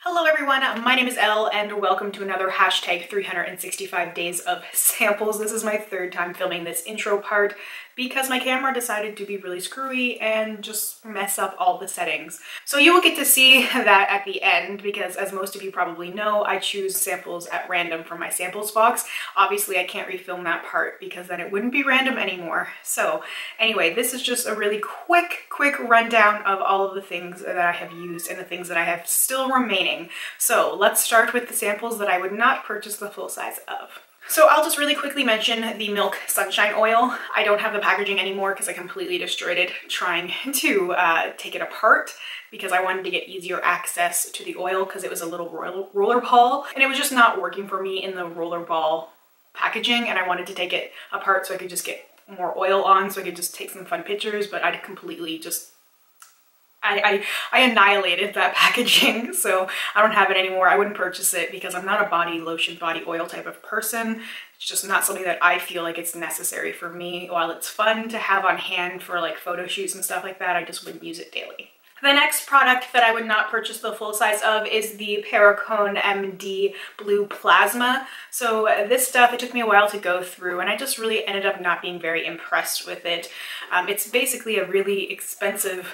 Hello everyone, my name is Elle and welcome to another hashtag 365 days of samples. This is my third time filming this intro part because my camera decided to be really screwy and just mess up all the settings. So you will get to see that at the end because, as most of you probably know, I choose samples at random from my samples box. Obviously I can't refilm that part because then it wouldn't be random anymore. So anyway, this is just a really quick rundown of all of the things that I have used and the things that I have still remaining. So let's start with the samples that I would not purchase the full size of. So I'll just really quickly mention the Milk Sunshine Oil. I don't have the packaging anymore because I completely destroyed it trying to take it apart because I wanted to get easier access to the oil because it was a little roller ball and it was just not working for me in the roller ball packaging, and I wanted to take it apart so I could just get more oil on so I could just take some fun pictures, but I completely just I annihilated that packaging, so I don't have it anymore. I wouldn't purchase it because I'm not a body lotion, body oil type of person. It's just not something that I feel like it's necessary for me. While it's fun to have on hand for like photo shoots and stuff like that, I just wouldn't use it daily. The next product that I would not purchase the full size of is the Perricone MD Blue Plasma. So this stuff, it took me a while to go through and I just really ended up not being very impressed with it. It's basically a really expensive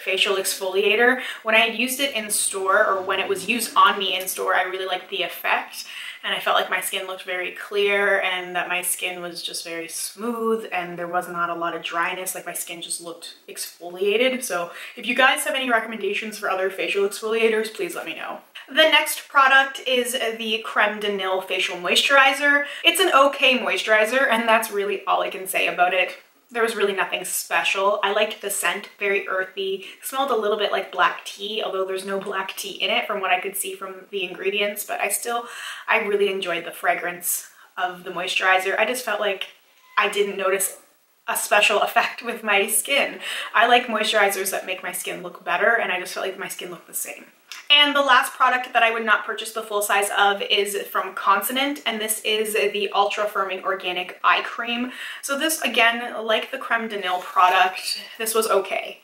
facial exfoliator. When I had used it in store, or when it was used on me in store, I really liked the effect and I felt like my skin looked very clear and that my skin was just very smooth and there was not a lot of dryness, like my skin just looked exfoliated. So if you guys have any recommendations for other facial exfoliators, please let me know. The next product is the Creme de Nil Facial Moisturizer. It's an okay moisturizer and that's really all I can say about it. There was really nothing special. I liked the scent, very earthy. It smelled a little bit like black tea, although there's no black tea in it from what I could see from the ingredients, but I really enjoyed the fragrance of the moisturizer. I just felt like I didn't notice a special effect with my skin. I like moisturizers that make my skin look better, and I just felt like my skin looked the same. And the last product that I would not purchase the full size of is from Consonant, and this is the Ultra Firming Organic Eye Cream. So this, again, like the Creme de Nil product, this was okay.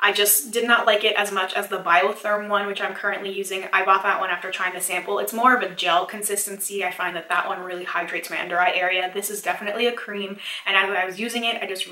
I just did not like it as much as the Biotherm one, which I'm currently using. I bought that one after trying the sample. It's more of a gel consistency. I find that that one really hydrates my under eye area. This is definitely a cream, and as I was using it, I just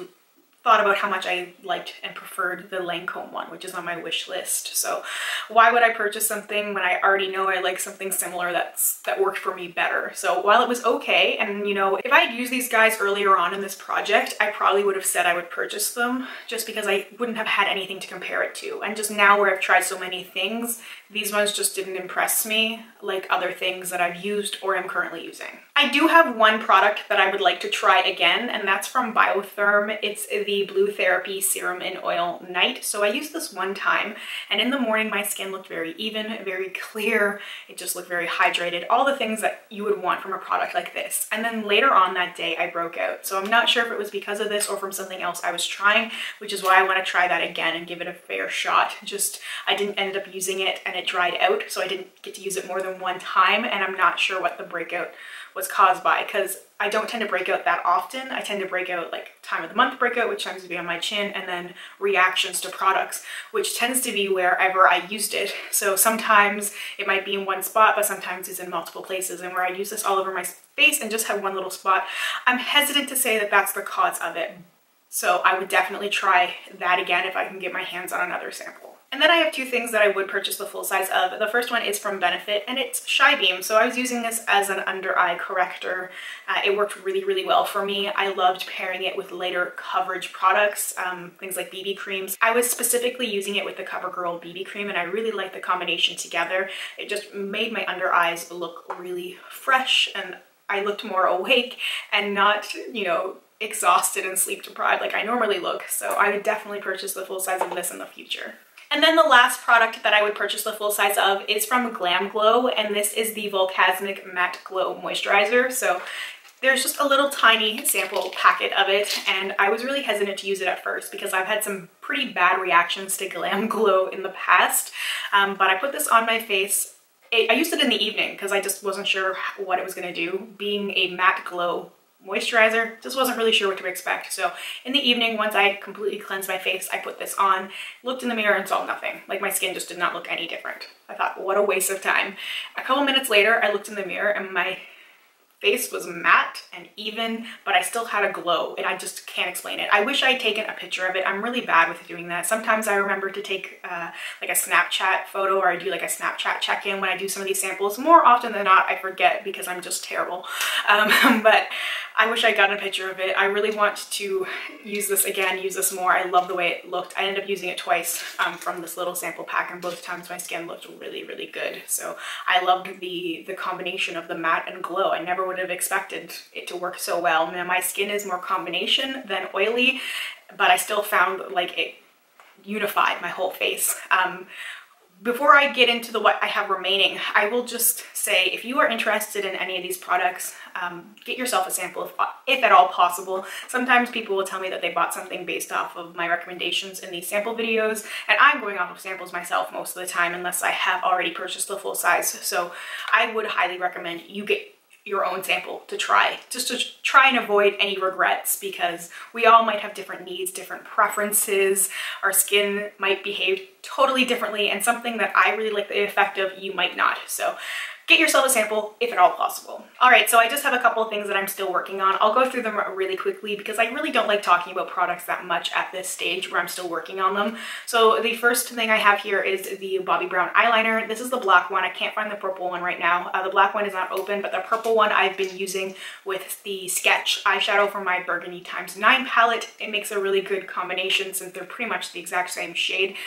thought about how much I liked and preferred the Lancome one, which is on my wish list. So why would I purchase something when I already know I like something similar that worked for me better? So while it was okay, and you know, if I had used these guys earlier on in this project, I probably would have said I would purchase them just because I wouldn't have had anything to compare it to. And just now where I've tried so many things, these ones just didn't impress me like other things that I've used or am currently using. I do have one product that I would like to try again, and that's from Biotherm. It's the Blue Therapy Serum in Oil Night. So I used this one time, and in the morning my skin looked very even, very clear. It just looked very hydrated, all the things that you would want from a product like this. And then later on that day I broke out. So I'm not sure if it was because of this or from something else I was trying, which is why I want to try that again and give it a fair shot. Just, I didn't end up using it and it dried out, so I didn't get to use it more than one time, and I'm not sure what the breakout was caused by because I don't tend to break out that often. I tend to break out like time of the month breakout, which tends to be on my chin, and then reactions to products, which tends to be wherever I used it. So sometimes it might be in one spot, but sometimes it's in multiple places, and where I use this all over my face and just have one little spot, I'm hesitant to say that that's the cause of it. So I would definitely try that again if I can get my hands on another sample. And then I have two things that I would purchase the full size of. The first one is from Benefit, and it's Shy Beam. So I was using this as an under eye corrector. It worked really well for me. I loved pairing it with later coverage products, things like BB creams. I was specifically using it with the CoverGirl BB cream, and I really liked the combination together. It just made my under eyes look really fresh, and I looked more awake and not, you know, exhausted and sleep deprived like I normally look. So I would definitely purchase the full size of this in the future. And then the last product that I would purchase the full size of is from Glam Glow, and this is the Volcasmic Matte Glow Moisturizer. So there's just a little tiny sample packet of it, and I was really hesitant to use it at first because I've had some pretty bad reactions to Glam Glow in the past, but I put this on my face. I used it in the evening because I just wasn't sure what it was going to do. Being a matte glow moisturizer. Just wasn't really sure what to expect. So in the evening, once I completely cleansed my face, I put this on, looked in the mirror and saw nothing. Like my skin just did not look any different. I thought, what a waste of time. A couple minutes later, I looked in the mirror and my face was matte and even, but I still had a glow, and I just can't explain it. I wish I had taken a picture of it. I'm really bad with doing that. Sometimes I remember to take like a Snapchat photo, or I do like a Snapchat check-in when I do some of these samples. More often than not, I forget because I'm just terrible. But I wish I got a picture of it. I really want to use this again, use this more. I love the way it looked. I ended up using it twice from this little sample pack, and both times my skin looked really, really good. So I loved the combination of the matte and glow. I never would have expected it to work so well. Now, my skin is more combination than oily, but I still found like it unified my whole face. Before I get into what I have remaining, I will just say, if you are interested in any of these products, get yourself a sample if at all possible. Sometimes people will tell me that they bought something based off of my recommendations in these sample videos, and I'm going off of samples myself most of the time unless I have already purchased the full size. So I would highly recommend you get your own sample to try, just to try and avoid any regrets, because we all might have different needs, different preferences. Our skin might behave totally differently, and something that I really like the effect of, you might not. So get yourself a sample if at all possible. All right, so I just have a couple of things that I'm still working on. I'll go through them really quickly because I really don't like talking about products that much at this stage where I'm still working on them. So the first thing I have here is the Bobbi Brown eyeliner. This is the black one. I can't find the purple one right now. The black one is not open, but the purple one I've been using with the Sketch eyeshadow from my Burgundy x9 palette. It makes a really good combination since they're pretty much the exact same shade.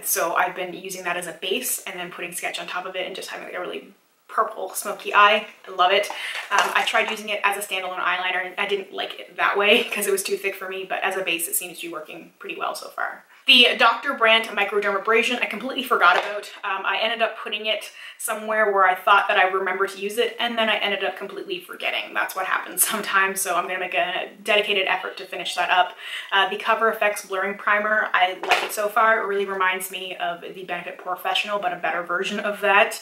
So I've been using that as a base and then putting Sketch on top of it and just having like a really purple smoky eye. I love it. I tried using it as a standalone eyeliner and I didn't like it that way because it was too thick for me, but as a base it seems to be working pretty well so far. The Dr. Brandt Microdermabrasion I completely forgot about. I ended up putting it somewhere where I thought that I remembered to use it, and then I ended up completely forgetting. That's what happens sometimes, so I'm going to make a dedicated effort to finish that up. The Cover FX Blurring Primer, I like it so far. It really reminds me of the Benefit Professional, but a better version of that.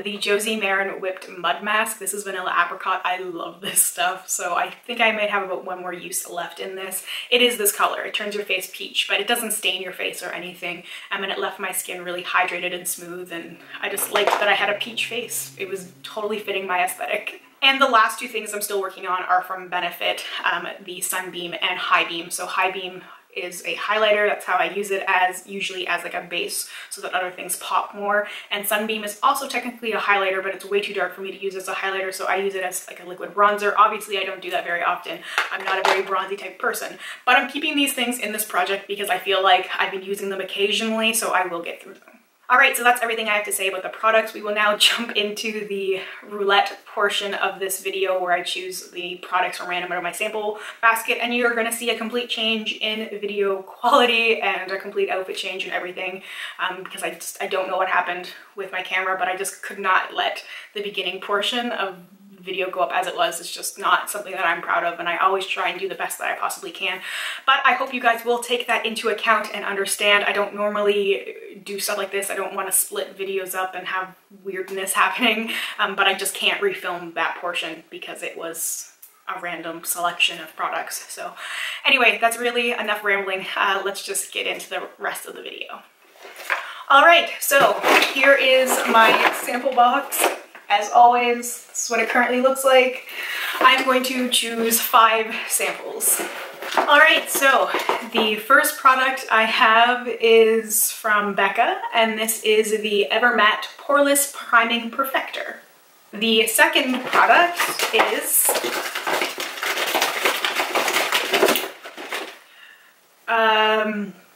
The Josie Maran Whipped Mud Mask. This is Vanilla Apricot. I love this stuff, so I think I might have about one more use left in this. It is this color. It turns your face peach, but it doesn't stain your face or anything. And it left my skin really hydrated and smooth, and I just liked that I had a peach face. It was totally fitting my aesthetic. And the last two things I'm still working on are from Benefit, the Sunbeam and High Beam. So High Beam is a highlighter. That's how I use it, as usually as like a base so that other things pop more. And Sunbeam is also technically a highlighter, but it's way too dark for me to use as a highlighter, so I use it as like a liquid bronzer. Obviously I don't do that very often. I'm not a very bronzy type person, but I'm keeping these things in this project because I feel like I've been using them occasionally, so I will get through them. All right, so that's everything I have to say about the products. We will now jump into the roulette portion of this video where I choose the products from random out of my sample basket, and you're gonna see a complete change in video quality and a complete outfit change and everything, because I don't know what happened with my camera, but I just could not let the beginning portion of video go up as it was. It's just not something that I'm proud of, and I always try and do the best that I possibly can. But I hope you guys will take that into account and understand. I don't normally do stuff like this. I don't want to split videos up and have weirdness happening, but I just can't refilm that portion because it was a random selection of products. So anyway, that's really enough rambling. Let's just get into the rest of the video. All right, so here is my sample box. As always, this is what it currently looks like. I'm going to choose 5 samples. All right, so the first product I have is from Becca, and this is the Evermatte Poreless Priming Perfector. The second product is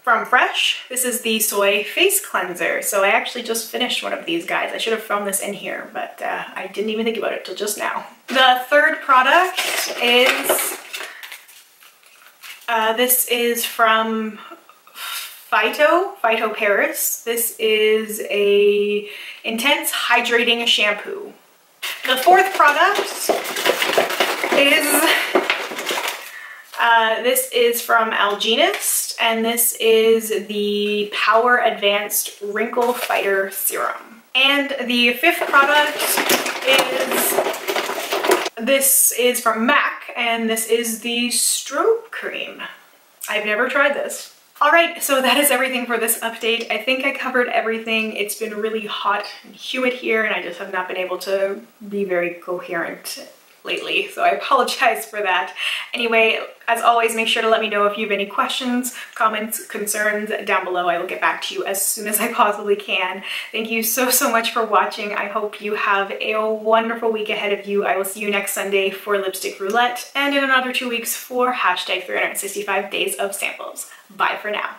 from Fresh. This is the Soy Face Cleanser. So I actually just finished one of these guys. I should have filmed this in here, but I didn't even think about it till just now. The third product is, this is from Phyto Paris. This is a intense hydrating shampoo. The fourth product is, this is from Algenist, and this is the Power Advanced Wrinkle Fighter Serum. And the fifth product is, this is from MAC, and this is the strobe cream. I've never tried this. All right, so that is everything for this update. I think I covered everything. It's been really hot and humid here, and I just have not been able to be very coherent lately, so I apologize for that. Anyway, as always, make sure to let me know if you have any questions, comments, concerns down below. I will get back to you as soon as I possibly can. Thank you so much for watching. I hope you have a wonderful week ahead of you. I will see you next Sunday for Lipstick Roulette, and in another 2 weeks for hashtag 365 days of samples. Bye for now.